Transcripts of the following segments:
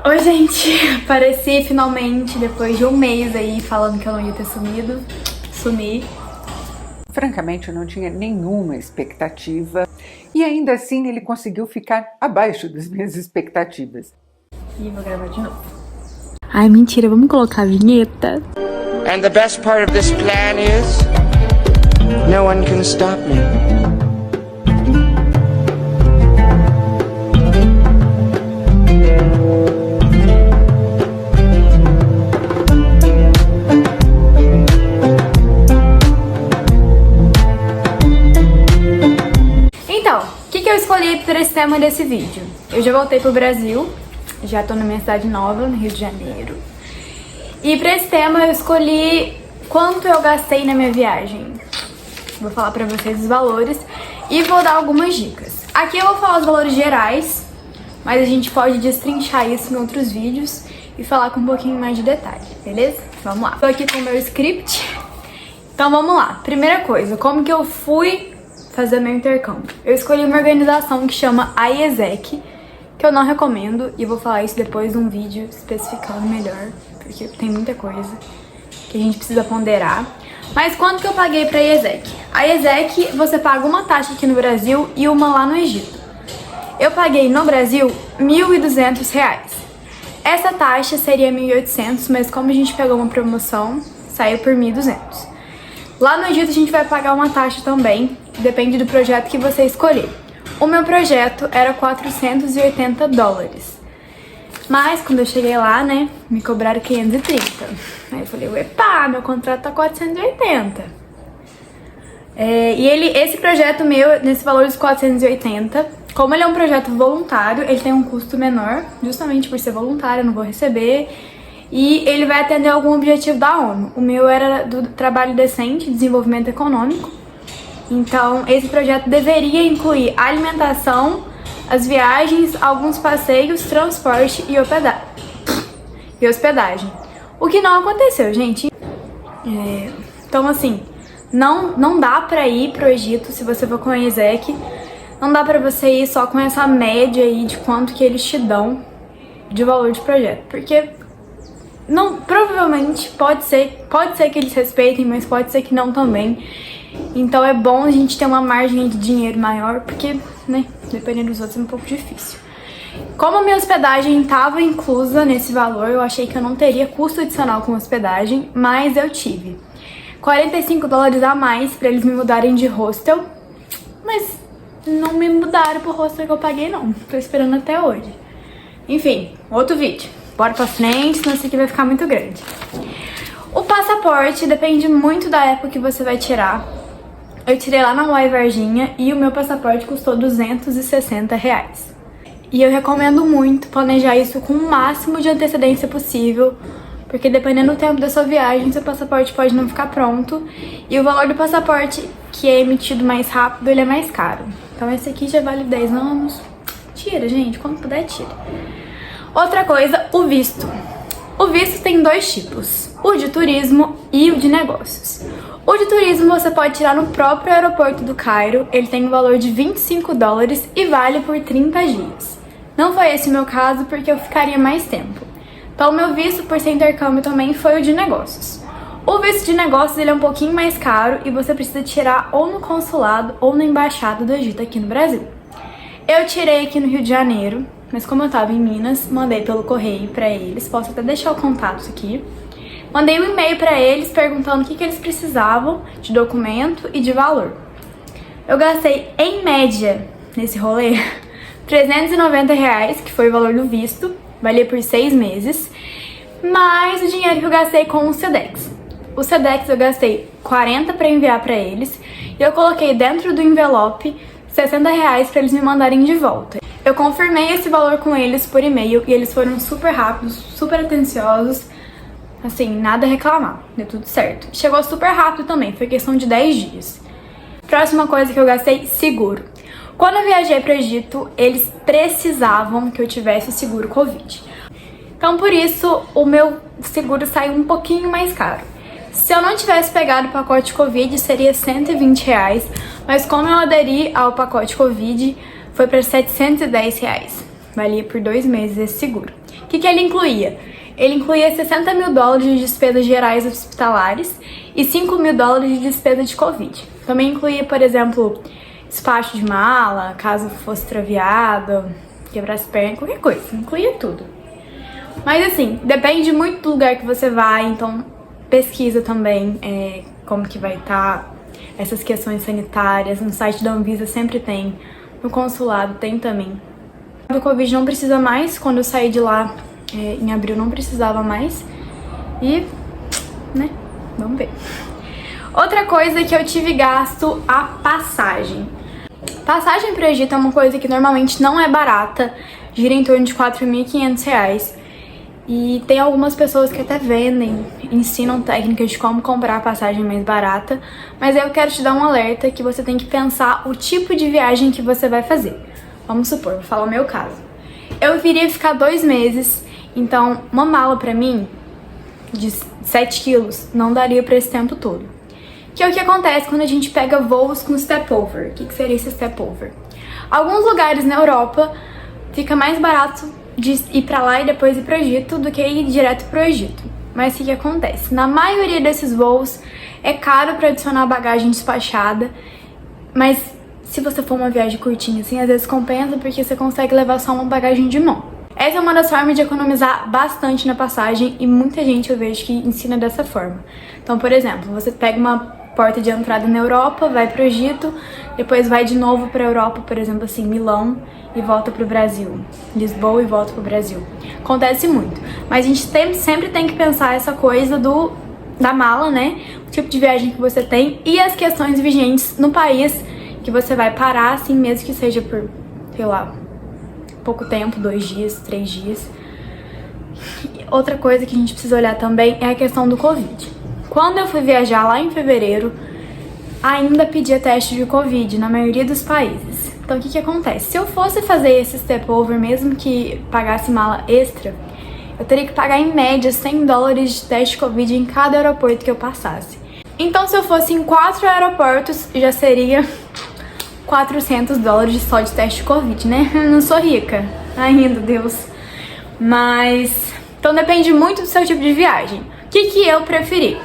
Oi, gente, apareci finalmente depois de um mês aí falando que eu não ia ter sumido. Sumi. Francamente, eu não tinha nenhuma expectativa e ainda assim ele conseguiu ficar abaixo das minhas expectativas. E vou gravar de novo. Ai, mentira, vamos colocar a vinheta? And the best part of this plan is no one can stop me. Então, o que eu escolhi para esse tema desse vídeo? Eu já voltei pro Brasil, já tô na minha cidade nova, no Rio de Janeiro. E para esse tema eu escolhi quanto eu gastei na minha viagem. Vou falar pra vocês os valores e vou dar algumas dicas. Aqui eu vou falar os valores gerais, mas a gente pode destrinchar isso em outros vídeos e falar com um pouquinho mais de detalhe, beleza? Vamos lá. Tô aqui com o meu script. Então vamos lá. Primeira coisa, como que eu fui fazer meu intercâmbio? Eu escolhi uma organização que chama IESEC, que eu não recomendo, e vou falar isso depois num vídeo especificando melhor, porque tem muita coisa que a gente precisa ponderar. Mas quanto que eu paguei pra IESEC? A IESEC, você paga uma taxa aqui no Brasil e uma lá no Egito. Eu paguei no Brasil R$ 1.200. Essa taxa seria 1.800, mas como a gente pegou uma promoção, saiu por 1.200. Lá no Egito a gente vai pagar uma taxa também, depende do projeto que você escolher. O meu projeto era $480. Mas quando eu cheguei lá, né, me cobraram 530. Aí eu falei, epa, meu contrato tá 480. Esse projeto meu, nesse valor dos 480, como ele é um projeto voluntário, ele tem um custo menor, justamente por ser voluntário, eu não vou receber. E ele vai atender algum objetivo da ONU. O meu era do trabalho decente, desenvolvimento econômico. Então, esse projeto deveria incluir alimentação, as viagens, alguns passeios, transporte e hospedagem. O que não aconteceu, gente. Então, assim, não dá pra ir pro Egito se você for com a IESEC. Não dá pra você ir só com essa média aí de quanto que eles te dão de valor de projeto. Porque provavelmente pode ser que eles respeitem, mas pode ser que não também. Então é bom a gente ter uma margem de dinheiro maior, porque, né, dependendo dos outros é um pouco difícil. Como a minha hospedagem estava inclusa nesse valor, eu achei que eu não teria custo adicional com hospedagem, mas eu tive $45 a mais para eles me mudarem de hostel, mas não me mudaram pro hostel que eu paguei não, tô esperando até hoje. Enfim, outro vídeo. Bora pra frente, senão isso aqui vai ficar muito grande. O passaporte depende muito da época que você vai tirar. Eu tirei lá na Hawaii Varginha e o meu passaporte custou R$260. E eu recomendo muito planejar isso com o máximo de antecedência possível, porque dependendo do tempo da sua viagem, seu passaporte pode não ficar pronto. E o valor do passaporte, que é emitido mais rápido, ele é mais caro. Então esse aqui já vale 10 anos. Tira, gente, quando puder, tira. Outra coisa, o visto. O visto tem dois tipos, o de turismo e o de negócios. O de turismo você pode tirar no próprio aeroporto do Cairo, ele tem um valor de $25 e vale por 30 dias. Não foi esse o meu caso porque eu ficaria mais tempo. Então o meu visto por ser intercâmbio também foi o de negócios. O visto de negócios ele é um pouquinho mais caro e você precisa tirar ou no consulado ou na embaixada do Egito aqui no Brasil. Eu tirei aqui no Rio de Janeiro, mas como eu tava em Minas, mandei pelo correio pra eles, posso até deixar o contato aqui. Mandei um e-mail pra eles perguntando o que eles precisavam de documento e de valor. Eu gastei, em média, nesse rolê, R$390, que foi o valor do visto, valia por 6 meses, mais o dinheiro que eu gastei com o Sedex. O Sedex eu gastei 40 pra enviar pra eles, e eu coloquei dentro do envelope R$60 pra eles me mandarem de volta. Eu confirmei esse valor com eles por e-mail e eles foram super rápidos, super atenciosos, assim, nada a reclamar, deu tudo certo. Chegou super rápido também, foi questão de 10 dias. Próxima coisa que eu gastei, seguro. Quando eu viajei para o Egito, eles precisavam que eu tivesse o seguro Covid. Então por isso o meu seguro saiu um pouquinho mais caro. Se eu não tivesse pegado o pacote Covid, seria R$120, mas como eu aderi ao pacote Covid, foi para R$710. Valia por 2 meses esse seguro. O que ele incluía? Ele incluía 60 mil dólares de despesas gerais hospitalares e 5 mil dólares de despesa de Covid. Também incluía, por exemplo, despacho de mala, caso fosse extraviado, quebrasse perna, qualquer coisa. Incluía tudo. Mas assim, depende muito do lugar que você vai, então pesquisa também como que vai estar essas questões sanitárias. No site da Anvisa sempre tem, no consulado tem também. Do Covid não precisa mais, quando eu saí de lá em abril não precisava mais. E, né, vamos ver. Outra coisa que eu tive gasto, a passagem. Passagem pro Egito é uma coisa que normalmente não é barata, gira em torno de R$4.500. E tem algumas pessoas que até vendem, ensinam técnicas de como comprar a passagem mais barata, mas eu quero te dar um alerta que você tem que pensar o tipo de viagem que você vai fazer. Vamos supor, vou falar o meu caso. Eu viria ficar 2 meses, então uma mala pra mim de 7 quilos não daria pra esse tempo todo. Que é o que acontece quando a gente pega voos com stopover. O que seria esse stopover? Alguns lugares na Europa fica mais barato de ir pra lá e depois ir pro Egito do que ir direto pro Egito. Mas o que acontece? Na maioria desses voos é caro pra adicionar bagagem despachada, mas se você for uma viagem curtinha assim, às vezes compensa porque você consegue levar só uma bagagem de mão. Essa é uma das formas de economizar bastante na passagem e muita gente eu vejo que ensina dessa forma. Então, por exemplo, você pega uma porta de entrada na Europa, vai pro Egito, depois vai de novo pra Europa, por exemplo assim, Milão, e volta pro Brasil, Lisboa e volta pro Brasil. Acontece muito, mas a gente sempre tem que pensar essa coisa da mala, né? O tipo de viagem que você tem e as questões vigentes no país que você vai parar, assim, mesmo que seja por, sei lá, pouco tempo, 2 dias, 3 dias. Outra coisa que a gente precisa olhar também é a questão do Covid. Quando eu fui viajar lá em fevereiro, ainda pedia teste de Covid na maioria dos países. Então o que acontece? Se eu fosse fazer esse stopover, mesmo que pagasse mala extra, eu teria que pagar em média 100 dólares de teste de Covid em cada aeroporto que eu passasse. Então se eu fosse em 4 aeroportos, já seria 400 dólares só de teste de Covid, né? Eu não sou rica ainda, Deus. Mas, então depende muito do seu tipo de viagem. O que eu preferi?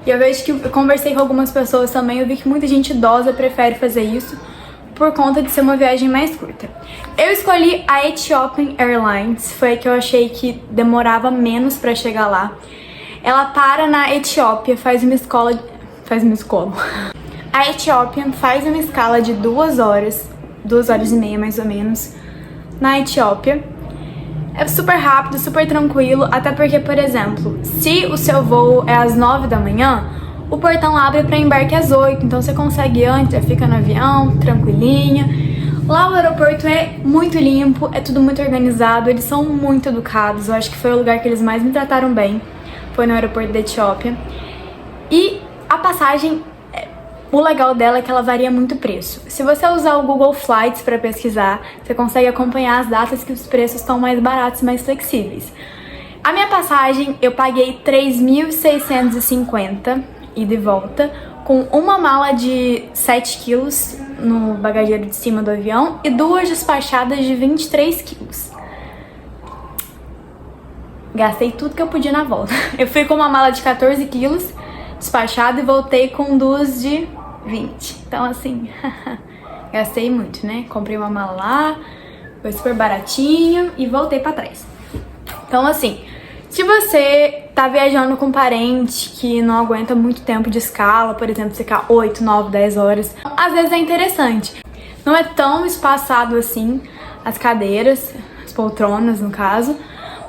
E eu vejo que eu conversei com algumas pessoas também, eu vi que muita gente idosa prefere fazer isso por conta de ser uma viagem mais curta. Eu escolhi a Ethiopian Airlines, foi a que eu achei que demorava menos pra chegar lá. Ela para na Etiópia, faz uma escola. A Ethiopian faz uma escala de 2 horas, 2 horas e meia mais ou menos, na Etiópia. É super rápido, super tranquilo, até porque, por exemplo, se o seu voo é às 9 da manhã, o portão abre para embarque às 8, então você consegue ir antes, já fica no avião, tranquilinha. Lá o aeroporto é muito limpo, é tudo muito organizado, eles são muito educados, eu acho que foi o lugar que eles mais me trataram bem, foi no aeroporto da Etiópia. E a passagem, o legal dela é que ela varia muito o preço. Se você usar o Google Flights para pesquisar, você consegue acompanhar as datas que os preços estão mais baratos e mais flexíveis. A minha passagem, eu paguei 3.650 ida e volta, com uma mala de 7 quilos no bagageiro de cima do avião e 2 despachadas de 23 quilos. Gastei tudo que eu podia na volta. Eu fui com uma mala de 14 quilos despachada e voltei com 2 de 20. Então assim, gastei muito, né? Comprei uma mala lá, foi super baratinho e voltei pra trás. Então assim, se você tá viajando com um parente que não aguenta muito tempo de escala, por exemplo, ficar 8, 9, 10 horas, às vezes é interessante. Não é tão espaçado assim as cadeiras, as poltronas no caso,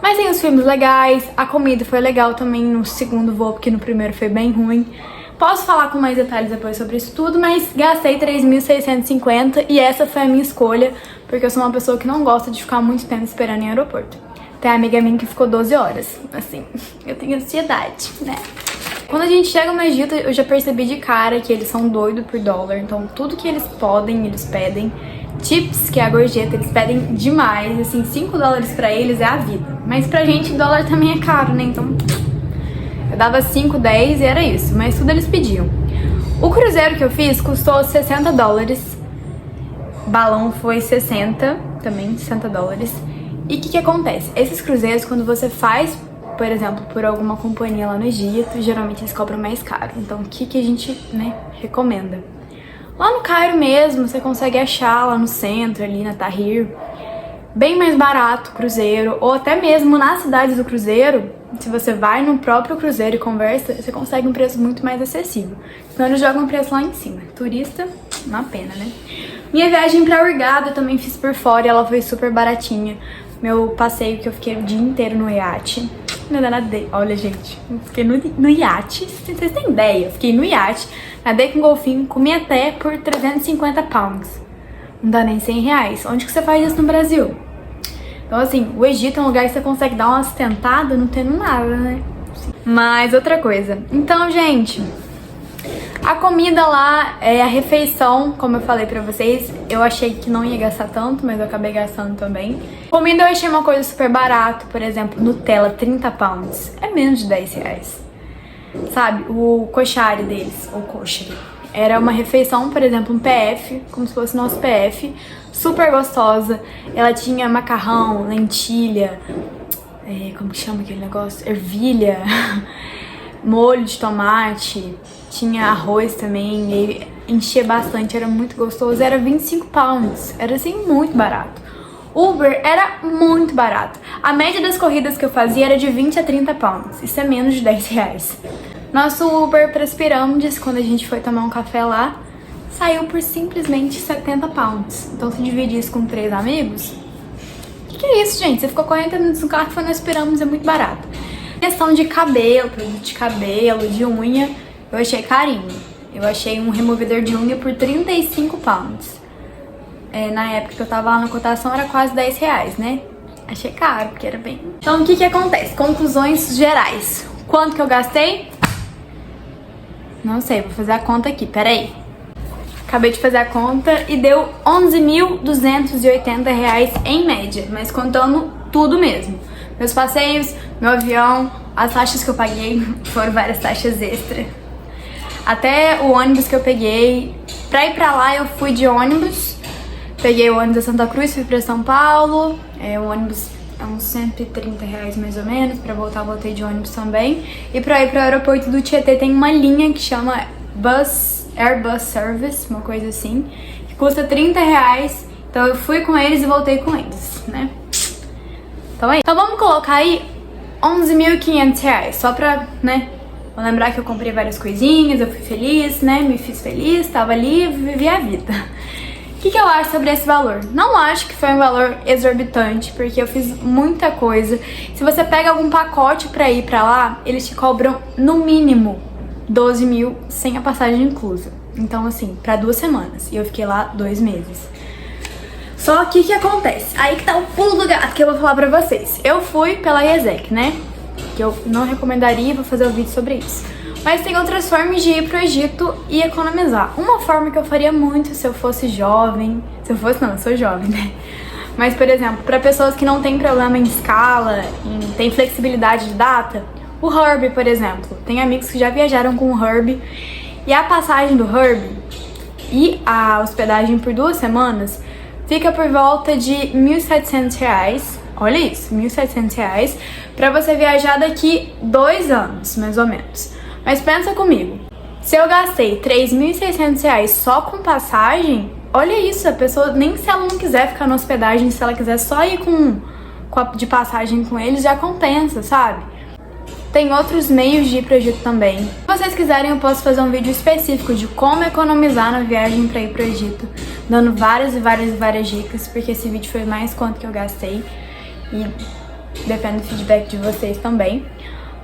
mas tem os filmes legais, a comida foi legal também no segundo voo, porque no primeiro foi bem ruim. Posso falar com mais detalhes depois sobre isso tudo, mas gastei 3.650 e essa foi a minha escolha, porque eu sou uma pessoa que não gosta de ficar muito tempo esperando em aeroporto. Tem a amiga minha que ficou 12 horas, assim, eu tenho ansiedade, né? Quando a gente chega no Egito, eu já percebi de cara que eles são doidos por dólar, então tudo que eles podem, eles pedem. Tips, que é a gorjeta, eles pedem demais, assim, 5 dólares pra eles é a vida. Mas pra gente, dólar também é caro, né? Então, eu dava 5, 10 e era isso, mas tudo eles pediam. O cruzeiro que eu fiz custou 60 dólares, balão foi 60, também 60 dólares. E o que acontece? Esses cruzeiros, quando você faz, por exemplo, por alguma companhia lá no Egito, geralmente eles cobram mais caro. Então, o que a gente, né, recomenda? Lá no Cairo mesmo, você consegue achar lá no centro, ali na Tahrir, bem mais barato o cruzeiro, ou até mesmo nas cidades do cruzeiro, se você vai no próprio cruzeiro e conversa, você consegue um preço muito mais acessível. Então eles jogam o preço lá em cima. Turista, uma pena, né? Minha viagem pra Hurghada eu também fiz por fora e ela foi super baratinha. Meu passeio que eu fiquei o dia inteiro no iate. Olha, gente, eu fiquei no iate, vocês têm ideia, eu fiquei no iate, nadei com golfinho, comi até por 350 pounds. Não dá nem 100 reais. Onde que você faz isso no Brasil? Então, assim, o Egito é um lugar que você consegue dar uma sustentada não tendo nada, né? Mas outra coisa. Então, gente, a comida lá, a refeição, como eu falei pra vocês, eu achei que não ia gastar tanto, mas eu acabei gastando também. Comida eu achei uma coisa super barata, por exemplo, Nutella, 30 pounds. É menos de 10 reais. Sabe, o koshari deles, ou koshari, era uma refeição, por exemplo, um PF, como se fosse nosso PF, super gostosa. Ela tinha macarrão, lentilha, como que chama aquele negócio? Ervilha, molho de tomate, tinha arroz também, e enchia bastante, era muito gostoso. Era 25 pounds, era assim muito barato. Uber era muito barato. A média das corridas que eu fazia era de 20 a 30 pounds, isso é menos de 10 reais. Nosso Uber para as pirâmides, quando a gente foi tomar um café lá, saiu por simplesmente 70 pounds. Então, se dividir isso com 3 amigos, que é isso, gente? Você ficou 40 minutos no carro e foi nas pirâmides, é muito barato. Questão de cabelo, produto de cabelo, de unha, eu achei carinho. Eu achei um removedor de unha por 35 pounds. Na época que eu tava lá na cotação era quase 10 reais, né? Achei caro, porque era bem... Então, o que acontece? Conclusões gerais. Quanto que eu gastei? Não sei, vou fazer a conta aqui, peraí. Acabei de fazer a conta e deu 11.280 reais em média, mas contando tudo mesmo. Meus passeios, meu avião, as taxas que eu paguei, foram várias taxas extra. Até o ônibus que eu peguei, pra ir pra lá eu fui de ônibus. Peguei o ônibus a Santa Cruz, fui pra São Paulo, o ônibus é uns 130 reais mais ou menos, pra voltar eu voltei de ônibus também. E pra ir pro aeroporto do Tietê tem uma linha que chama Airbus Service, uma coisa assim, que custa 30 reais, então eu fui com eles e voltei com eles, né? Então vamos colocar aí 11.500 reais, só pra, né, vou lembrar que eu comprei várias coisinhas, eu fui feliz, né, me fiz feliz, tava ali, vivi a vida. O que eu acho sobre esse valor? Não acho que foi um valor exorbitante, porque eu fiz muita coisa. Se você pega algum pacote pra ir pra lá, eles te cobram no mínimo 12 mil sem a passagem inclusa. Então, assim, pra 2 semanas. E eu fiquei lá 2 meses. Só que o que acontece? Aí que tá o pulo do gato que eu vou falar pra vocês. Eu fui pela IESEC, né? Que eu não recomendaria, vou fazer um vídeo sobre isso. Mas tem outras formas de ir pro Egito e economizar. Uma forma que eu faria muito se eu fosse jovem... Se eu fosse, não, eu sou jovem, né? Mas, por exemplo, pra pessoas que não tem problema em escala, tem flexibilidade de data... O Herb, por exemplo. Tem amigos que já viajaram com o Herb. E a passagem do Herb e a hospedagem por 2 semanas fica por volta de 1.700 reais. Olha isso, 1.700 reais pra você viajar daqui 2 anos, mais ou menos. Mas pensa comigo. Se eu gastei 3.600 reais só com passagem, olha isso, a pessoa, nem se ela não quiser ficar na hospedagem, se ela quiser só ir de passagem com eles, já compensa, sabe? Tem outros meios de ir pro Egito também. Se vocês quiserem, eu posso fazer um vídeo específico de como economizar na viagem pra ir pro Egito, dando várias dicas, porque esse vídeo foi mais quanto que eu gastei e depende do feedback de vocês também.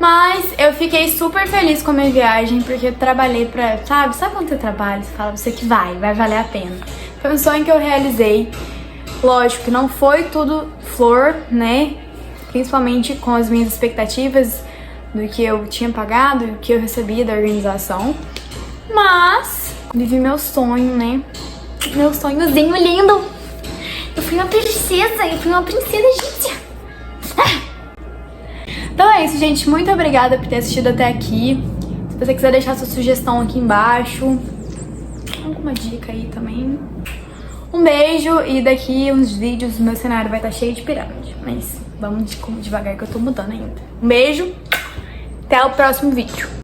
Mas eu fiquei super feliz com a minha viagem, porque eu trabalhei pra... Sabe quando você trabalha, você fala, você que vai valer a pena. Foi um sonho que eu realizei. Lógico que não foi tudo flor, né? Principalmente com as minhas expectativas do que eu tinha pagado e o que eu recebia da organização. Mas vivi meu sonho, né? Meu sonhozinho lindo. Eu fui uma princesa egípcia. Então é isso, gente. Muito obrigada por ter assistido até aqui. Se você quiser deixar sua sugestão aqui embaixo, alguma dica aí também. Um beijo e daqui uns vídeos o meu cenário vai estar cheio de pirâmide. Mas vamos devagar que eu tô mudando ainda. Um beijo, até o próximo vídeo.